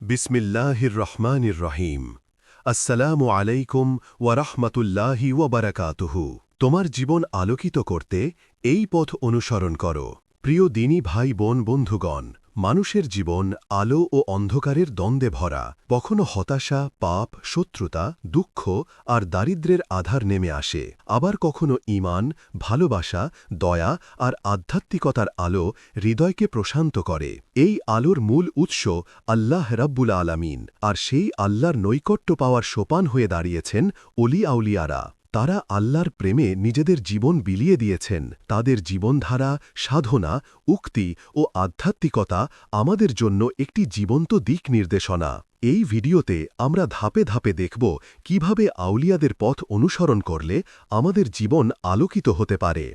বিসমিল্লাহির রহমানির রহিম। আসসালামু আলাইকুম ওয়া রাহমাতুল্লাহি ওয়া বারাকাতুহু। তোমার জীবন আলোকিত করতে এই পথ অনুসরণ করো। প্রিয় দিনী ভাই বোন বন্ধুগণ, মানুষের জীবন আলো ও অন্ধকারের দ্বন্দ্বে ভরা। কখনো হতাশা, পাপ, শত্রুতা, দুঃখ আর দারিদ্র্যের আধার নেমে আসে, আবার কখনো ঈমান, ভালোবাসা, দয়া আর আধ্যাত্মিকতার আলো হৃদয়কে প্রশান্ত করে। এই আলোর মূল উৎস আল্লাহ রাব্বুল আলামিন, আর সেই আল্লাহর নৈকট্য পাওয়ার সোপান হয়ে দাঁড়িয়েছেন অলি আউলিয়ারা। তারা আল্লাহর প্রেমে নিজেদের জীবন বিলিয়ে দিয়েছেন। তাদের জীবনধারা, সাধনা, উক্তি ও আধ্যাত্মিকতা আমাদের জন্য একটি জীবন্ত দিক নির্দেশনা। এই ভিডিওতে আমরা ধাপে ধাপে দেখব কিভাবে আউলিয়াদের পথ অনুসরণ করলে আমাদের জীবন আলোকিত হতে পারে।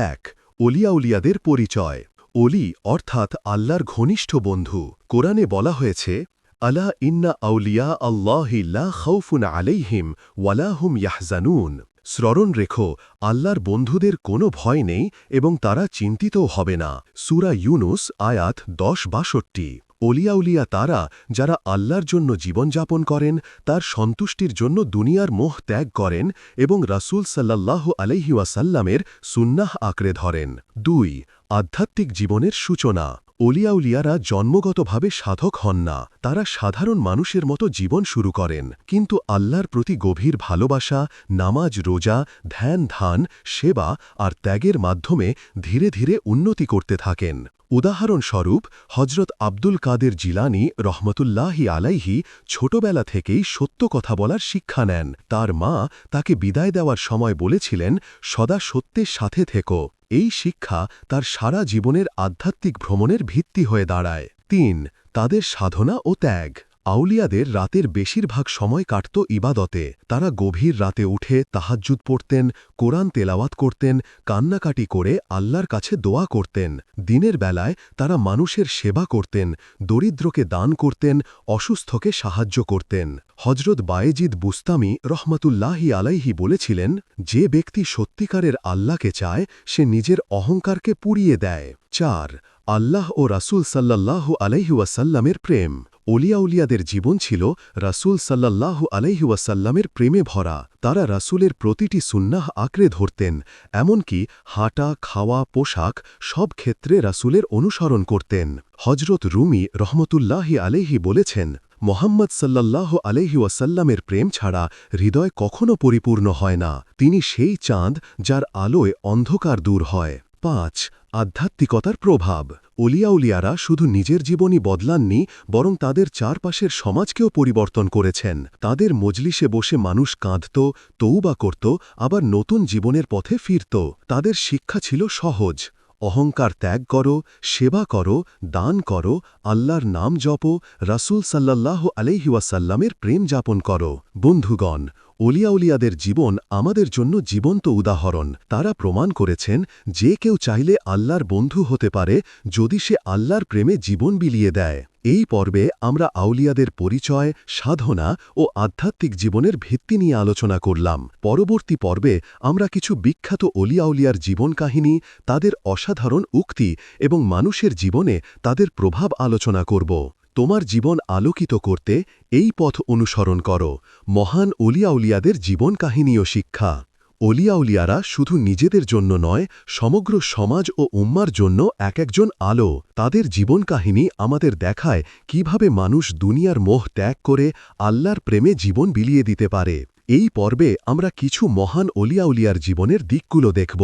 ১. অলিয়াউলিয়াদের পরিচয়। অলি অর্থাৎ আল্লাহর ঘনিষ্ঠ বন্ধু। কোরআনে বলা হয়েছে, আলা ইন্না আউলিয়া আল্লাহি লা খাউফুন আলাইহিম ওয়ালা হুম ইয়াহজানুন। স্মরণ রেখো, আল্লাহর বন্ধুদের কোনো ভয় নেই এবং তারা চিন্তিতও হবে না। সূরা ইউনুস আয়াত ১০-৬২। অলিয়াউলিয়া তারা যারা আল্লাহর জন্য জীবনযাপন করেন, তার সন্তুষ্টির জন্য দুনিয়ার মোহ ত্যাগ করেন এবং রাসূল সাল্লাল্লাহু আলাইহি ওয়াসাল্লামের সুন্নাহ আঁকড়ে ধরেন। ২. আধ্যাত্মিক জীবনের সূচনা। অলিয়াউলিয়ারা জন্মগতভাবে সাধক হন না, তারা সাধারণ মানুষের মতো জীবন শুরু করেন, কিন্তু আল্লাহর প্রতি গভীর ভালোবাসা, নামাজ, রোজা, ধ্যান, ধান, সেবা আর ত্যাগের মাধ্যমে ধীরে ধীরে উন্নতি করতে থাকেন। উদাহরণস্বরূপ, হজরত আব্দুল কাদের জিলানী রহমতুল্লাহি আলাইহি ছোটবেলা থেকেই সত্য কথা বলার শিক্ষা নেন। তার মা তাকে বিদায় দেওয়ার সময় বলেছিলেন, সদা সত্যের সাথে থেকো। এই শিক্ষা তার সারা জীবনের আধ্যাত্মিক ভ্রমণের ভিত্তি হয়ে দাঁড়ায়। ৩. তাদের সাধনা ও ত্যাগ। আউলিয়াদের রাতের বেশিরভাগ সময় কাটত ইবাদতে। তারা গভীর রাতে উঠে তাহাজ্জুদ পড়তেন, কোরআন তেলাওয়াত করতেন, কান্নাকাটি করে আল্লাহর কাছে দোয়া করতেন। দিনের বেলায় তারা মানুষের সেবা করতেন, দরিদ্রকে দান করতেন, অসুস্থকে সাহায্য করতেন। হজরত বায়েজিদ বুস্তামি রহমতুল্লাহি আলাইহি বলেছিলেন, যে ব্যক্তি সত্যিকারের আল্লাহকে চায় সে নিজের অহংকারকে পুড়িয়ে দেয়। ৪. আল্লাহ ও রাসূল সাল্লাল্লাহু আলাইহি ওয়াসাল্লামের প্রেম। অলিয়াউলিয়াদের জীবন ছিল রাসূল সাল্লাল্লাহু আলাইহি ওয়াসাল্লামের প্রেমে ভরা। তারা রাসূলের প্রতিটি সুন্নাহ আঁকড়ে ধরতেন, এমনকি হাঁটা, খাওয়া, পোশাক সব ক্ষেত্রে রাসূলের অনুসরণ করতেন। হজরত রুমি রহমতুল্লাহি আলাইহি বলেছেন, মোহাম্মদ সাল্লাল্লাহু আলাইহি ওয়াসাল্লামের প্রেম ছাড়া হৃদয় কখনো পরিপূর্ণ হয় না। তিনি সেই চাঁদ যার আলোয় অন্ধকার দূর হয়। ৫. আধ্যাত্মিকতার প্রভাব। অলিয়াউলিয়ারা শুধু নিজের জীবনই বদলাননি, বরং তাদের চারপাশের সমাজকেও পরিবর্তন করেছেন। তাদের মজলিসে বসে মানুষ কাঁদত, তওবা করত, আবার নতুন জীবনের পথে ফিরত। তাদের শিক্ষা ছিল সহজ: অহংকার ত্যাগ করো, সেবা করো, দান করো, আল্লাহর নাম জপো, রাসূল সাল্লাল্লাহু আলাইহি ওয়াসাল্লামের প্রেম যাপন করো। বন্ধুগণ, অলিয়াউলিয়াদের জীবন আমাদের জন্য জীবন্ত উদাহরণ। তারা প্রমাণ করেছেন যে কেউ চাইলে আল্লাহর বন্ধু হতে পারে যদি সে আল্লাহর প্রেমে জীবন বিলিয়ে দেয়। এই পর্বে আমরা আউলিয়াদের পরিচয়, সাধনা ও আধ্যাত্মিক জীবনের ভিত্তি নিয়ে আলোচনা করলাম। পরবর্তী পর্বে আমরা কিছু বিখ্যাত অলিয়াউলিয়ার জীবন কাহিনী, তাদের অসাধারণ উক্তি এবং মানুষের জীবনে তাদের প্রভাব আলোচনা করব। তোমার জীবন আলোকিত করতে এই পথ অনুসরণ করো। মহান অলিয়াউলিয়াদের জীবন কাহিনী ও শিক্ষা। অলিয়াউলিয়ারা শুধু নিজেদের জন্য নয়, সমগ্র সমাজ ও উম্মার জন্য একজন আলো। তাদের জীবন কাহিনী আমাদের দেখায় কিভাবে মানুষ দুনিয়ার মোহ ত্যাগ করে আল্লাহর প্রেমে জীবন বিলিয়ে দিতে পারে। এই পর্বে আমরা কিছু মহান অলিয়াউলিয়ার জীবনের দিকগুলো দেখব।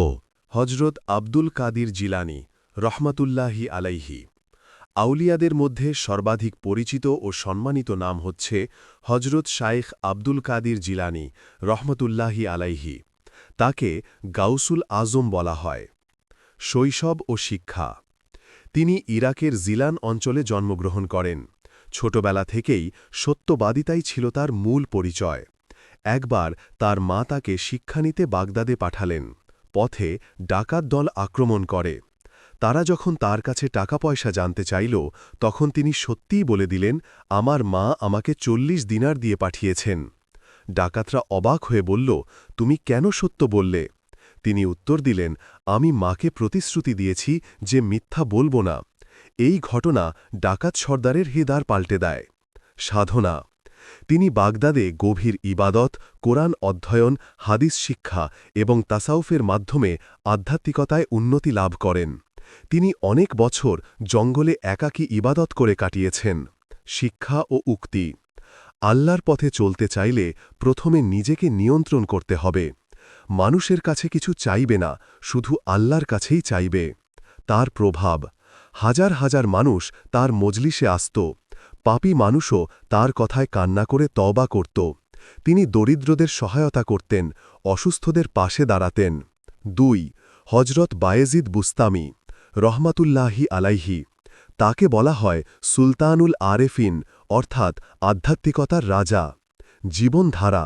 হজরত আব্দুল কাদির জিলানী রহমাতুল্লাহি আলাইহি। আউলিয়াদের মধ্যে সর্বাধিক পরিচিত ও সম্মানিত নাম হচ্ছে হজরত শাইখ আব্দুল কাদির জিলানী রহমতুল্লাহি আলাইহি। তাকে গাউসুল আজম বলা হয়। শৈশব ও শিক্ষা। তিনি ইরাকের জিলান অঞ্চলে জন্মগ্রহণ করেন। ছোটবেলা থেকেই সত্যবাদিতাই ছিল তার মূল পরিচয়। একবার তার মা তাকে শিক্ষা নিতে বাগদাদে পাঠালেন। পথে ডাকাত দল আক্রমণ করে। তারা যখন তার কাছে টাকা পয়সা জানতে চাইল, তখন তিনি সত্যিই বলে দিলেন, আমার মা আমাকে ৪০ দিনার দিয়ে পাঠিয়েছেন। ডাকাতরা অবাক হয়ে বলল, তুমি কেন সত্য বললে? তিনি উত্তর দিলেন, আমি মাকে প্রতিশ্রুতি দিয়েছি যে মিথ্যা বলবো না। এই ঘটনা ডাকাত সর্দারের হৃদয় পাল্টে দেয়। সাধনা। তিনি বাগদাদে গভীর ইবাদত, কোরআন অধ্যয়ন, হাদিস শিক্ষা এবং তাসাউফের মাধ্যমে আধ্যাত্মিকতায় উন্নতি লাভ করেন। তিনি অনেক বছর জঙ্গলে একাকী ইবাদত করে কাটিয়েছেন। শিক্ষা ও উক্তি: আল্লাহর পথে চলতে চাইলে প্রথমে নিজেকে নিয়ন্ত্রণ করতে হবে। মানুষের কাছে কিছু চাইবে না, শুধু আল্লাহর কাছেই চাইবে। তার প্রভাব: হাজার হাজার মানুষ তার মজলিসে আসত। পাপী মানুষও তার কথায় কান্না করে তওবা করত। তিনি দরিদ্রদের সহায়তা করতেন, অসুস্থদের পাশে দাঁড়াতেন। ২. হজরত বায়েজিদ বুস্তামি রহমাতুল্লাহি আলাইহি। তাকে বলা হয় সুলতানুল আরেফিন, অর্থাৎ আধ্যাত্মিকতার রাজা। জীবনধারা: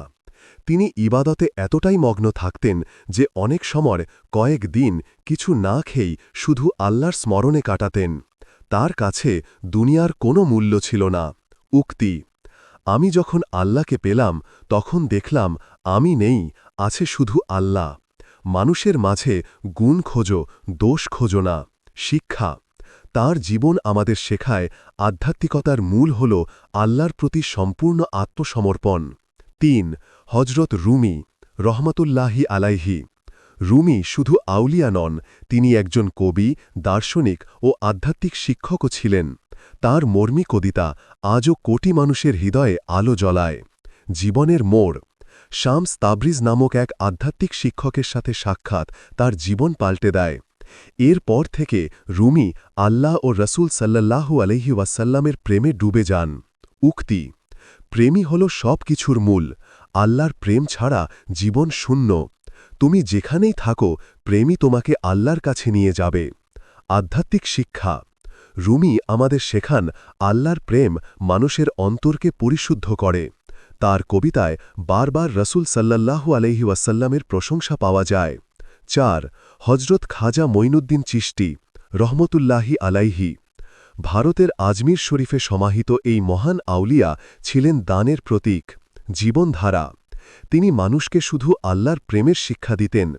তিনি ইবাদতে এতটাই মগ্ন থাকতেন যে অনেক সময় কয়েক দিন কিছু না খেয়েই শুধু আল্লাহর স্মরণে কাটাতেন। তার কাছে দুনিয়ার কোনো মূল্য ছিল না। উক্তি: আমি যখন আল্লাহকে পেলাম তখন দেখলাম আমি নেই, আছে শুধু আল্লাহ। মানুষের মাঝে গুণ খোঁজো, দোষ খোঁজো না। শিক্ষা: তার জীবন আমাদের শেখায় আধ্যাত্মিকতার মূল হল আল্লাহর প্রতি সম্পূর্ণ আত্মসমর্পণ। ৩. হজরত রুমি রহমতুল্লাহি আলাইহি। রুমি শুধু আউলিয়া নন, তিনি একজন কবি, দার্শনিক ও আধ্যাত্মিক শিক্ষকও ছিলেন। তাঁর মর্মী কবিতা আজও কোটি মানুষের হৃদয়ে আলো জ্বলায়। জীবনের মোড়: শামস তাবরিজ নামক এক আধ্যাত্মিক শিক্ষকের সাথে সাক্ষাৎ তার জীবন পাল্টে দেয়। এরপর থেকে রুমি আল্লাহ ও রসুল সাল্লাল্লাহু আলাইহি ওয়াসাল্লামের প্রেমে ডুবে যান। উক্তি: প্রেমই হল সব কিছুর মূল। আল্লাহর প্রেম ছাড়া জীবন শূন্য। তুমি যেখানেই থাকো, প্রেমই তোমাকে আল্লাহর কাছে নিয়ে যাবে। আধ্যাত্মিক শিক্ষা: রুমি আমাদের শেখান আল্লাহর প্রেম মানুষের অন্তরকে পরিশুদ্ধ করে। তার কবিতায় বারবার রসুল সাল্লাল্লাহু আলাইহি ওয়াসাল্লামের প্রশংসা পাওয়া যায়। ৪. হজরত খাজা মঈনুদ্দিন চিশতি রহমতুল্লাহি আলাইহি। ভারতের আজমির শরীফে সমাহিত এই মহান আউলিয়া ছিলেন দানের প্রতীক। জীবনধারা: তিনি মানুষকে শুধু আল্লাহর প্রেমের শিক্ষা দিতেন।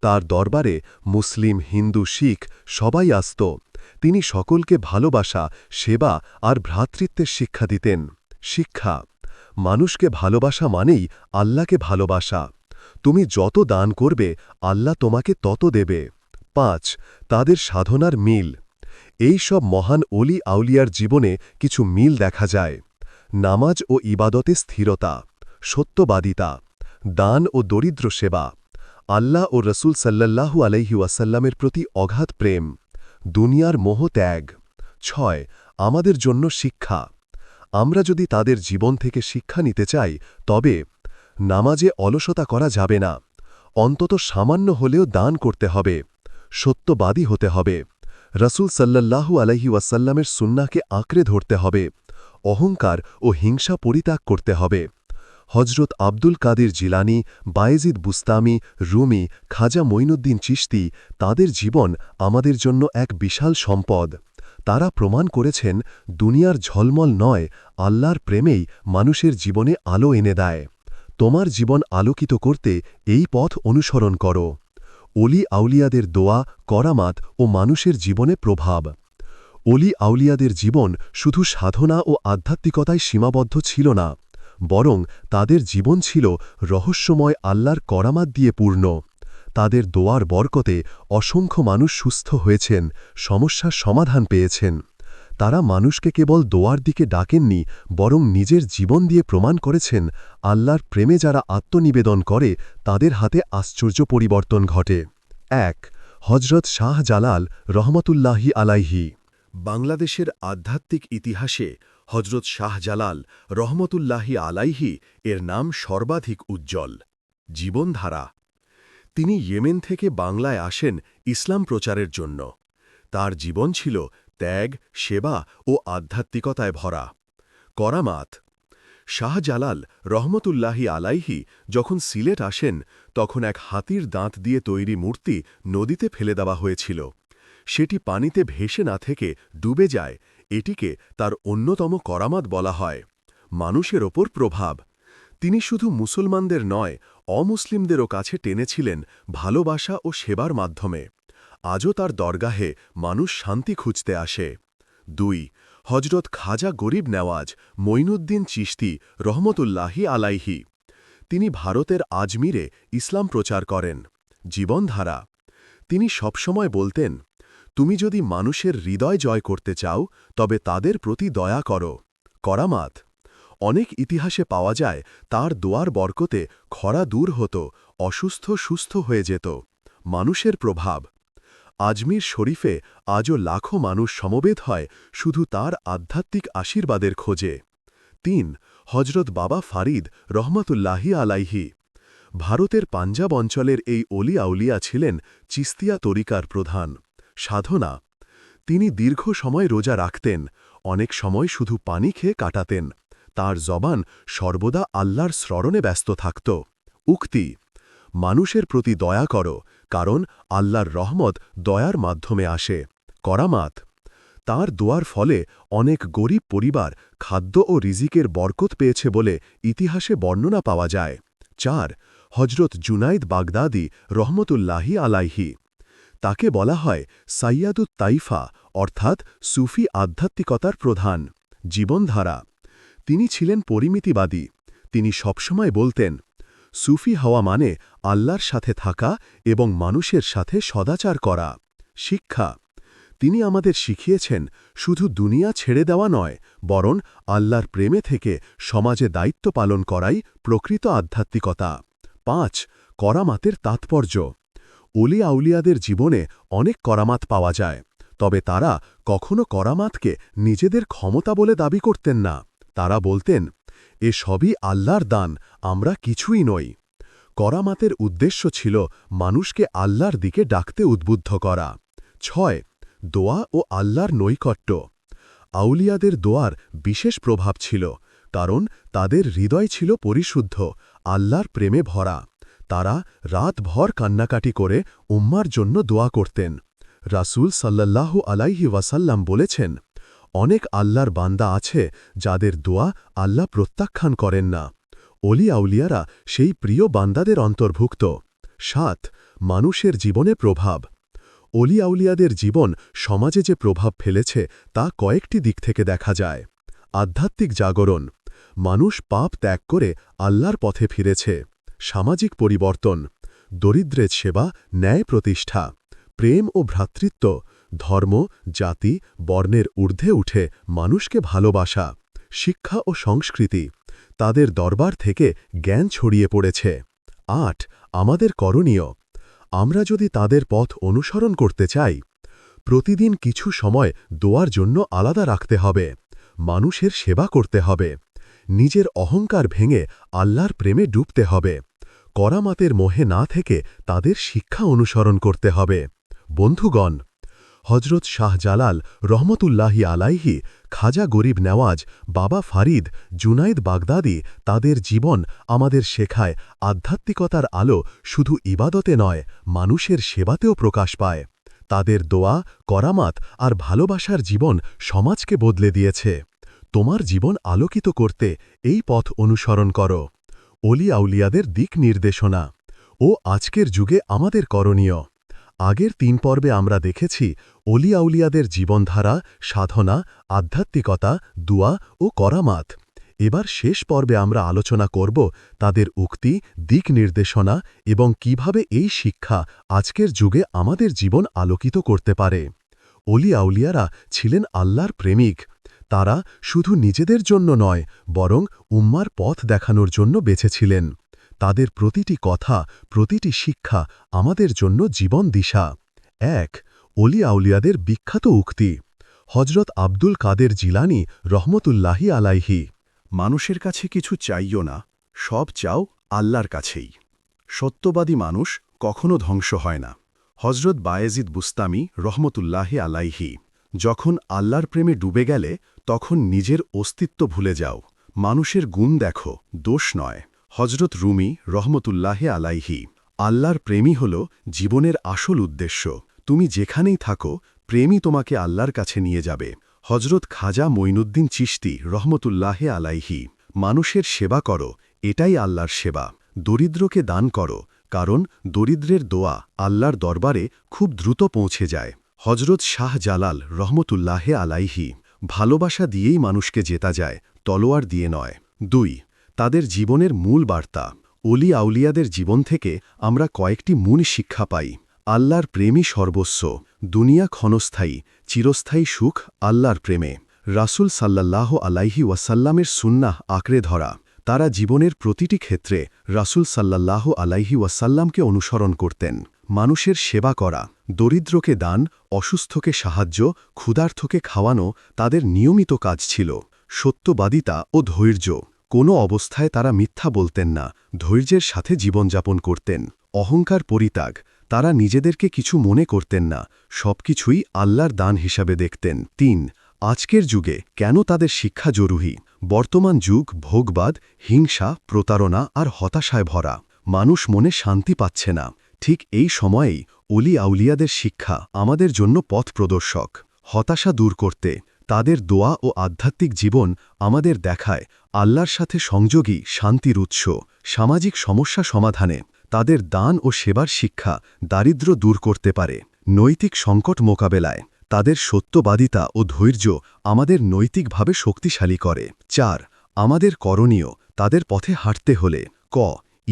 তার দরবারে মুসলিম, হিন্দু, শিখ সবাই আসত। তিনি সকলকে ভালোবাসা, সেবা আর ভ্রাতৃত্বের শিক্ষা দিতেন। শিক্ষা: মানুষকে ভালোবাসা মানেই আল্লাহকে ভালোবাসা। তুমি যত দান করবে, আল্লাহ তোমাকে তত দেবে। ৫. তাদের সাধনার মিল: এই সব মহান অলি আউলিয়ার জীবনে কিছু মিল দেখা যায়। নামাজ ও ইবাদতে স্থিরতা, সত্যবাদিতা, দান ও দরিদ্র সেবা, আল্লাহ ও রসুল সাল্লাল্লাহু আলাইহি ওয়াসাল্লামের প্রতি অগাধ প্রেম, দুনিয়ার মোহ ত্যাগ। ৬. আমাদের জন্য শিক্ষা: আমরা যদি তাদের জীবন থেকে শিক্ষা নিতে চাই, তবে নামাজে অলসতা করা যাবে না, অন্তত সামান্য হলেও দান করতে হবে, সত্যবাদী হতে হবে, রসুল সাল্লাল্লাহু আলাইহি ওয়াসাল্লামের সুন্নাহকে আঁকড়ে ধরতে হবে, অহংকার ও হিংসা পরিত্যাগ করতে হবে। হজরত আব্দুল কাদির জিলানী, বায়েজিদ বুস্তামি, রুমি, খাজা মঈনুদ্দিন চিশতি, তাদের জীবন আমাদের জন্য এক বিশাল সম্পদ। তারা প্রমাণ করেছেন দুনিয়ার ঝলমল নয়, আল্লাহর প্রেমেই মানুষের জীবনে আলো এনে দেয়। তোমার জীবন আলোকিত করতে এই পথ অনুসরণ করো। অলি আউলিয়াদের দোয়া, করামাত ও মানুষের জীবনে প্রভাব। অলি আউলিয়াদের জীবন শুধু সাধনা ও আধ্যাত্মিকতায় সীমাবদ্ধ ছিল না, বরং তাদের জীবন ছিল রহস্যময় আল্লাহর করামাত দিয়ে পূর্ণ। তাদের দোয়ার বরকতে অসংখ্য মানুষ সুস্থ হয়েছেন, সমস্যার সমাধান পেয়েছেন। তারা মানুষকে কেবল দোয়ার দিকে ডাকেননি, বরং নিজের জীবন দিয়ে প্রমাণ করেছেন আল্লাহর প্রেমে যারা আত্মনিবেদন করে তাদের হাতে আশ্চর্য পরিবর্তন ঘটে। ১. হজরত শাহ জালাল রহমতুল্লাহি আলাইহি। বাংলাদেশের আধ্যাত্মিক ইতিহাসে হজরত শাহ জালাল রহমতুল্লাহি আলাইহি এর নাম সর্বাধিক উজ্জ্বল। জীবনধারা: তিনি ইয়েমেন থেকে বাংলায় আসেন ইসলাম প্রচারের জন্য। তার জীবন ছিল ত্যাগ, সেবা ও আধ্যাত্মিকতায় ভরা। করামাত: শাহজালাল রহমতুল্লাহি আলাইহি যখন সিলেট আসেন, তখন এক হাতির দাঁত দিয়ে তৈরি মূর্তি নদীতে ফেলে দেওয়া হয়েছিল। সেটি পানিতে ভেসে না থেকে ডুবে যায়। এটিকে তার অন্যতম করামাত বলা হয়। মানুষের ওপর প্রভাব: তিনি শুধু মুসলমানদের নয়, অমুসলিমদেরও কাছে টেনেছিলেন ভালোবাসা ও সেবার মাধ্যমে। আজও তার দরগাহে মানুষ শান্তি খুঁজতে আসে। ২. হজরত খাজা গরিব নেওয়াজ মঈনুদ্দিন চিশতি রহমতুল্লাহি আলাইহি। তিনি ভারতের আজমিরে ইসলাম প্রচার করেন। জীবনধারা। তিনি সবসময় বলতেন, তুমি যদি মানুষের হৃদয় জয় করতে চাও তবে তাদের প্রতি দয়া করো। করামাত। অনেক ইতিহাসে পাওয়া যায় তার দোয়ার বরকতে খরা দূর হতো, অসুস্থ সুস্থ হয়ে যেত। মানুষের প্রভাব। আজমির শরীফে আজও লাখো মানুষ সমবেত হয় শুধু তার আধ্যাত্মিক আশীর্বাদের খোঁজে। ৩. হজরত বাবা ফারিদ রহমতুল্লাহি আলাইহি। ভারতের পাঞ্জাব অঞ্চলের এই অলি আউলিয়া ছিলেন চিস্তিয়া তরিকার প্রধান। সাধনা। তিনি দীর্ঘ সময় রোজা রাখতেন, অনেক সময় শুধু পানি খেয়ে কাটাতেন। তার জবান সর্বদা আল্লাহর স্মরণে ব্যস্ত থাকত। উক্তি। মানুষের প্রতি দয়া করো, কারণ আল্লাহর রহমত দয়ার মাধ্যমে আসে। করামাত। তার দোয়ার ফলে অনেক গরিব পরিবার খাদ্য ও রিজিকের বরকত পেয়েছে বলে ইতিহাসে বর্ণনা পাওয়া যায়। ৪. হজরত জুনাইদ বাগদাদি রহমতুল্লাহি আলাইহি। তাকে বলা হয় সাইয়াদুত তাইফা, অর্থাৎ সুফি আধ্যাত্মিকতার প্রধান। জীবনধারা। তিনি ছিলেন পরিমিতিবাদী। তিনি সবসময় বলতেন, সুফি হওয়া মানে আল্লাহর সাথে থাকা এবং মানুষের সাথে সদাচার করা। শিক্ষা। তিনি আমাদের শিখিয়েছেন শুধু দুনিয়া ছেড়ে দেওয়া নয়, বরং আল্লাহর প্রেমে থেকে সমাজে দায়িত্ব পালন করাই প্রকৃত আধ্যাত্মিকতা। ৫. করামাতের তাৎপর্য। অলি আউলিয়াদের জীবনে অনেক করামাত পাওয়া যায়, তবে তারা কখনো করামাতকে নিজেদের ক্ষমতা বলে দাবি করতেন না। তারা বলতেন, এ সবই আল্লাহর দান, আমরা কিছুই নই। করামাতের উদ্দেশ্য ছিল মানুষকে আল্লাহর দিকে ডাকতে উদ্বুদ্ধ করা। ৬. দোয়া ও আল্লাহর নৈকট্য। আউলিয়াদের দোয়ার বিশেষ প্রভাব ছিল, কারণ তাদের হৃদয় ছিল পরিশুদ্ধ, আল্লাহর প্রেমে ভরা। তারা রাতভর কান্নাকাটি করে উম্মার জন্য দোয়া করতেন। রাসূল সাল্লাল্লাহু আলাইহি ওয়াসাল্লাম বলেছেন, অনেক আল্লাহর বান্দা আছে যাদের দোয়া আল্লাহ প্রত্যাখ্যান করেন না। অলি আউলিয়ারা সেই প্রিয় বান্দাদের অন্তর্ভুক্ত। ৭. মানুষের জীবনে প্রভাব। অলি আউলিয়াদের জীবন সমাজে যে প্রভাব ফেলেছে তা কয়েকটি দিক থেকে দেখা যায়। আধ্যাত্মিক জাগরণ। মানুষ পাপ ত্যাগ করে আল্লাহর পথে ফিরেছে। সামাজিক পরিবর্তন। দরিদ্রের সেবা, ন্যায় প্রতিষ্ঠা। প্রেম ও ভ্রাতৃত্ব। ধর্ম, জাতি, বর্ণের ঊর্ধ্বে উঠে মানুষকে ভালোবাসা। শিক্ষা ও সংস্কৃতি। তাদের দরবার থেকে জ্ঞান ছড়িয়ে পড়েছে। ৮. আমাদের করণীয়। আমরা যদি তাদের পথ অনুসরণ করতে চাই, প্রতিদিন কিছু সময় দোয়ার জন্য আলাদা রাখতে হবে, মানুষের সেবা করতে হবে, নিজের অহংকার ভেঙে আল্লাহর প্রেমে ডুবতে হবে, করামাতের মোহে না থেকে তাদের শিক্ষা অনুসরণ করতে হবে। বন্ধুগণ, হজরত শাহজালাল রহমতুল্লাহি আলাইহি, খাজা গরিব নেওয়াজ, বাবা ফারিদ, জুনাইদ বাগদাদি তাদের জীবন আমাদের শেখায় আধ্যাত্মিকতার আলো শুধু ইবাদতে নয়, মানুষের সেবাতেও প্রকাশ পায়। তাদের দোয়া, করামাত আর ভালোবাসার জীবন সমাজকে বদলে দিয়েছে। তোমার জীবন আলোকিত করতে এই পথ অনুসরণ করো। অলি আউলিয়াদের দিক নির্দেশনা ও আজকের যুগে আমাদের করণীয়। আগের ৩ পর্বে আমরা দেখেছি অলি আউলিয়াদের জীবনধারা, সাধনা, আধ্যাত্মিকতা, দুয়া ও করামাত। এবার শেষ পর্বে আমরা আলোচনা করব তাদের উক্তি, দিক নির্দেশনা এবং কিভাবে এই শিক্ষা আজকের যুগে আমাদের জীবন আলোকিত করতে পারে। অলি আউলিয়ারা ছিলেন আল্লাহর প্রেমিক। তারা শুধু নিজেদের জন্য নয়, বরং উম্মার পথ দেখানোর জন্য বেঁচেছিলেন। তাদের প্রতিটি কথা, প্রতিটি শিক্ষা আমাদের জন্য জীবন দিশা। ১. অলি আউলিয়াদের বিখ্যাত উক্তি। হজরত আব্দুল কাদের জিলানী রহমতুল্লাহি আলাইহি। মানুষের কাছে কিছু চাইও না, সব চাও আল্লাহর কাছেই। সত্যবাদী মানুষ কখনো ধ্বংস হয় না। হজরত বায়েজিদ বুস্তামি রহমতুল্লাহি আলাইহি। যখন আল্লাহর প্রেমে ডুবে গেলে তখন নিজের অস্তিত্ব ভুলে যাও, মানুষের গুণ দেখো, দোষ নয়। হজরত রুমি রহমতুল্লাহে আলাইহি। আল্লাহর প্রেমই হল জীবনের আসল উদ্দেশ্য। তুমি যেখানেই থাকো, প্রেমই তোমাকে আল্লাহর কাছে নিয়ে যাবে। হজরত খাজা মঈনুদ্দিন চিশতি রহমতুল্লাহে আলাইহি। মানুষের সেবা করো, এটাই আল্লাহর সেবা। দরিদ্রকে দান করো, কারণ দরিদ্রের দোয়া আল্লাহর দরবারে খুব দ্রুত পৌঁছে যায়। হজরত শাহ জালাল রহমতুল্লাহে আলাইহি। ভালোবাসা দিয়েই মানুষকে জেতা যায়, তলোয়ার দিয়ে নয়। 2. তাদের জীবনের মূল বার্তা। অলি আউলিয়াদের জীবন থেকে আমরা কয়েকটি মূল শিক্ষা পাই। আল্লাহর প্রেমই সর্বস্ব, দুনিয়া ক্ষণস্থায়ী, চিরস্থায়ী সুখ আল্লাহর প্রেমে। রাসূল সাল্লাল্লাহু আলাইহি ওয়াসাল্লামের সুন্নাহ আঁকড়ে ধরা। তারা জীবনের প্রতিটি ক্ষেত্রে রাসূল সাল্লাল্লাহু আলাইহি ওয়াসাল্লামকে অনুসরণ করতেন। মানুষের সেবা করা, দরিদ্রকে দান, অসুস্থকে সাহায্য, ক্ষুধার্তকে খাওয়ানো তাদের নিয়মিত কাজ ছিল। সত্যবাদিতা ও ধৈর্য, কোনো অবস্থায় তারা মিথ্যা বলতেন না, ধৈর্যের সাথে জীবনযাপন করতেন। অহংকার পরিত্যাগ, তারা নিজেদেরকে কিছু মনে করতেন না, সবকিছুই আল্লাহর দান হিসাবে দেখতেন। 3. আজকের যুগে কেন তাদের শিক্ষা জরুরি? বর্তমান যুগ ভোগবাদ, হিংসা, প্রতারণা আর হতাশায় ভরা। মানুষ মনে শান্তি পাচ্ছে না। ঠিক এই সময়েই অলি আউলিয়াদের শিক্ষা আমাদের জন্য পথ প্রদর্শক। হতাশা দূর করতে তাদের দোয়া ও আধ্যাত্মিক জীবন আমাদের দেখায় আল্লাহর সাথে সংযোগী শান্তির উৎস। সামাজিক সমস্যা সমাধানে তাদের দান ও সেবার শিক্ষা দারিদ্র্য দূর করতে পারে। নৈতিক সংকট মোকাবেলায় তাদের সত্যবাদিতা ও ধৈর্য আমাদের নৈতিকভাবে শক্তিশালী করে। 4. আমাদের করণীয় তাদের পথে হাঁটতে হলে ক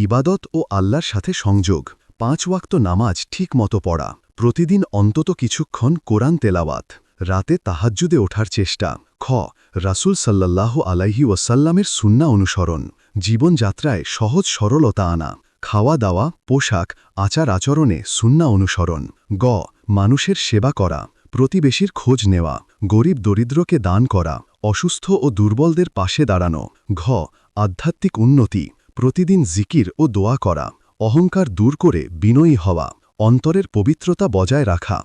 ইবাদত ও আল্লাহর সাথে সংযোগ। 5 ওয়াক্ত নামাজ ঠিকমতো পড়া, প্রতিদিন অন্তত কিছুক্ষণ কোরআন তেলাওয়াত, রাতে তাহাজ্জুদে ওঠার চেষ্টা। খ রাসূল সাল্লাল্লাহু আলাইহি ওয়াসাল্লামের সুন্নাহ অনুসরণ, জীবনযাত্রায় সহজ সরলতা আনা, খাওয়া দাওয়া, পোশাক, আচার আচরণে সুন্নাহ অনুসরণ। গ মানুষের সেবা করা, প্রতিবেশীর খোঁজ নেওয়া, গরিব দরিদ্রকে দান করা, অসুস্থ ও দুর্বলদের পাশে দাঁড়ানো। ঘ আধ্যাত্মিক উন্নতি, প্রতিদিন জিকির ও দোয়া করা, অহংকার দূর করে বিনয়ী হওয়া, অন্তরের পবিত্রতা বজায় রাখা।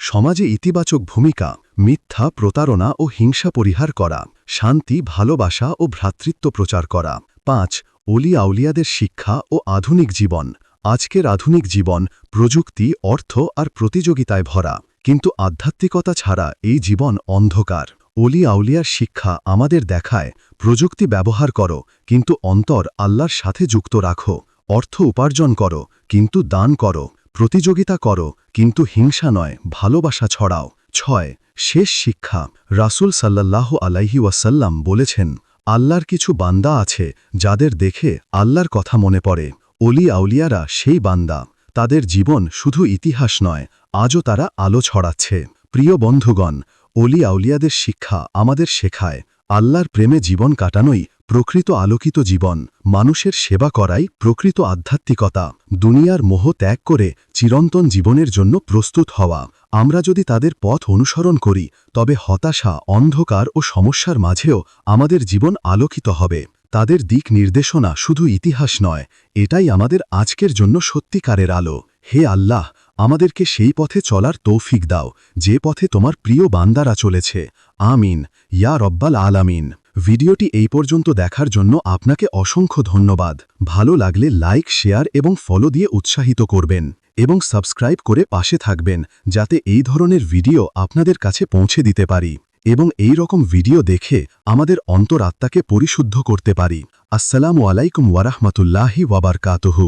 সমাজে ইতিবাচক ভূমিকা, মিথ্যা, প্রতারণা ও হিংসা পরিহার করা, শান্তি, ভালোবাসা ও ভ্রাতৃত্ব প্রচার করা। 5 অলি আউলিয়াদের শিক্ষা ও আধুনিক জীবন। আজকের আধুনিক জীবন প্রযুক্তি, অর্থ আর প্রতিযোগিতায় ভরা, কিন্তু আধ্যাত্মিকতা ছাড়া এই জীবন অন্ধকার। অলি আউলিয়ার শিক্ষা আমাদের দেখায় প্রযুক্তি ব্যবহার করো, কিন্তু অন্তর আল্লাহর সাথে যুক্ত রাখো। অর্থ উপার্জন করো, কিন্তু দান করো। প্রতিযোগিতা করো, কিন্তু হিংসা নয়, ভালোবাসা ছড়াও। 6 শেষ শিক্ষা। রাসূল সাল্লাল্লাহু আলাইহি ওয়াসাল্লাম বলেছেন, আল্লাহর কিছু বান্দা আছে যাদের দেখে আল্লাহর কথা মনে পড়ে। অলি আউলিয়ারা সেই বান্দা। তাদের জীবন শুধু ইতিহাস নয়, আজও তারা আলো ছড়াচ্ছে। প্রিয় বন্ধুগণ, অলি আউলিয়াদের শিক্ষা আমাদের শেখায় আল্লাহর প্রেমে জীবন কাটানোই প্রকৃত আলোকিত জীবন, মানুষের সেবা করাই প্রকৃত আধ্যাত্মিকতা, দুনিয়ার মোহ ত্যাগ করে চিরন্তন জীবনের জন্য প্রস্তুত হওয়া। আমরা যদি তাদের পথ অনুসরণ করি, তবে হতাশা, অন্ধকার ও সমস্যার মাঝেও আমাদের জীবন আলোকিত হবে। তাদের দিক নির্দেশনা শুধু ইতিহাস নয়, এটাই আমাদের আজকের জন্য সত্যিকারের আলো। হে আল্লাহ, আমাদেরকে সেই পথে চলার তৌফিক দাও যে পথে তোমার প্রিয় বান্দারা চলেছে। আমিন ইয়া রব্বাল আলামিন। ভিডিওটি এই পর্যন্ত দেখার জন্য আপনাকে অসংখ্য ধন্যবাদ। ভালো লাগলে লাইক, শেয়ার এবং ফলো দিয়ে উৎসাহিত করবেন এবং সাবস্ক্রাইব করে পাশে থাকবেন, যাতে এই ধরনের ভিডিও আপনাদের কাছে পৌঁছে দিতে পারি এবং এই রকম ভিডিও দেখে আমাদের অন্তরাত্মাকে পরিশুদ্ধ করতে পারি। আসসালামু আলাইকুম ওয়া রাহমাতুল্লাহি ওয়া বারাকাতুহু।